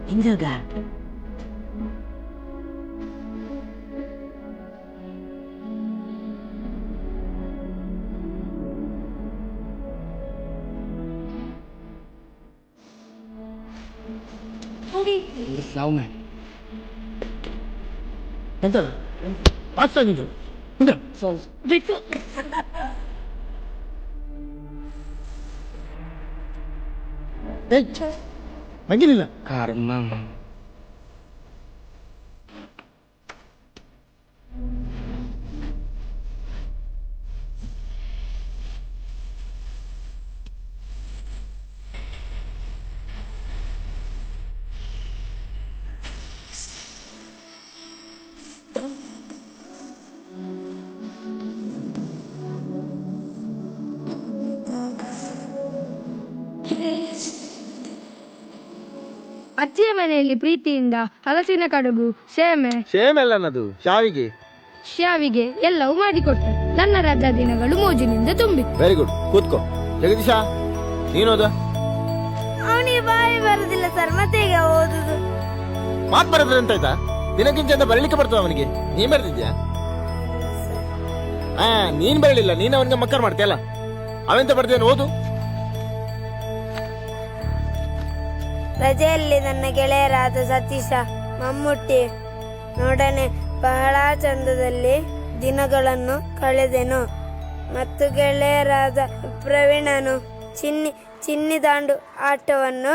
ಹಿಂದಗ Sao mày? ಎಂತ ಮಾತಾಡಿದ್ದು ಬಿಟ್ಟು ಮಗಿಲಿಲ್ಲ Karma. ಅಜ್ಜಿಯ ಮನೆಯಲ್ಲಿ ಪ್ರೀತಿಯಿಂದ ಹಲಸಿನ ಕಡುಬು ಸೇಮ್ ಎಲ್ಲ ನನ್ನದು ಶಾವಿಗೆ. ಶ್ಯಾವಿಗೆ ಎಲ್ಲವೂ ಮಾಡಿಕೊಟ್ಟೆ. ನನ್ನ ರಜಾ ದಿನಗಳು ಮೋಜಿನಿಂದ ತುಂಬಿತ್ತು. ವೆರಿ ಗುಡ್, ಕೂತ್ಕೋ. ಜಗದೀಶ, ನೀನೋದ? ಅವನಿಗೆ ಬಾಯಿ ಬರುದಿಲ್ಲ ಸರ್, ಮತ್ತೆ ಈಗ ಓದುದು. ಮಾತ್ ಬರದ್ರೆ ಅಂತ ಆಯ್ತಾ? ದಿನಕ್ಕಿಂತ ಅಂತ ಬರಲಿಕ್ಕೆ ಬರ್ತದ ಅವನಿಗೆ? ನೀನ್ ಬರ್ತಿದ್ಯಾ? ನೀನ್ ಬರಲಿಲ್ಲ, ನೀನ್ ಅವನಿಗೆ ಮಕ್ಕರ್ ಮಾಡ್ತೀಯಲ್ಲ. ಅವೆಂತ ಬರ್ದೇನು, ಓದು. ರಜೆಯಲ್ಲಿ ನನ್ನ ಗೆಳೆಯರಾದ ಸತೀಶ, ಮಮ್ಮುಟ್ಟಿ ನೊಡನೆ ಬಹಳ ಚಂದದಲ್ಲಿ ದಿನಗಳನ್ನು ಕಳೆದೆನು. ಮತ್ತು ಗೆಳೆಯರಾದ ಪ್ರವೀಣನು ಚಿನ್ನಿ ದಾಂಡು ಆಟವನ್ನು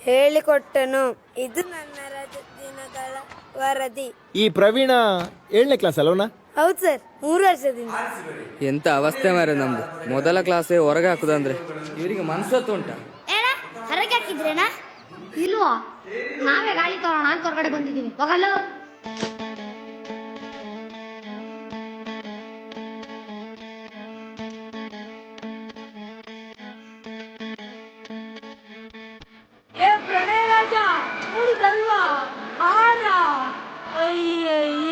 ಹೇಳಿಕೊಟ್ಟನು. ಇದು ನನ್ನ ರಜೆ ದಿನಗಳ ವರದಿ. ಈ ಪ್ರವೀಣ 7ನೇ ಕ್ಲಾಸ್ ಅಲ್ವನ? ಹೌದು ಸರ್, 3 ವರ್ಷದಿಂದ. ಎಂತ ಅವಸ್ಥೆ ಮಾರೆ ನಮ್ದು. ಮೊದಲ ಕ್ಲಾಸೇ ಹೊರಗೆ ಹಾಕುದಂದ್ರೆ ಇವರಿಗೆ ಮನ್ಸತ್ತು ಉಂಟ. ಹೊರಗೆ ಹಾಕಿದ್ರೇನಾ? ಇಲ್ವಾ, ನಾವೇ ಗಾಳಿ ತಗೋಣ ಅಂತ ಹೊರಗಡೆ ಬಂದಿದ್ದೀವಿ. ಹೋಗಲ್ಲ. ಪ್ರಣಯ ರಾಜ ಅಯ್ಯಯ್ಯ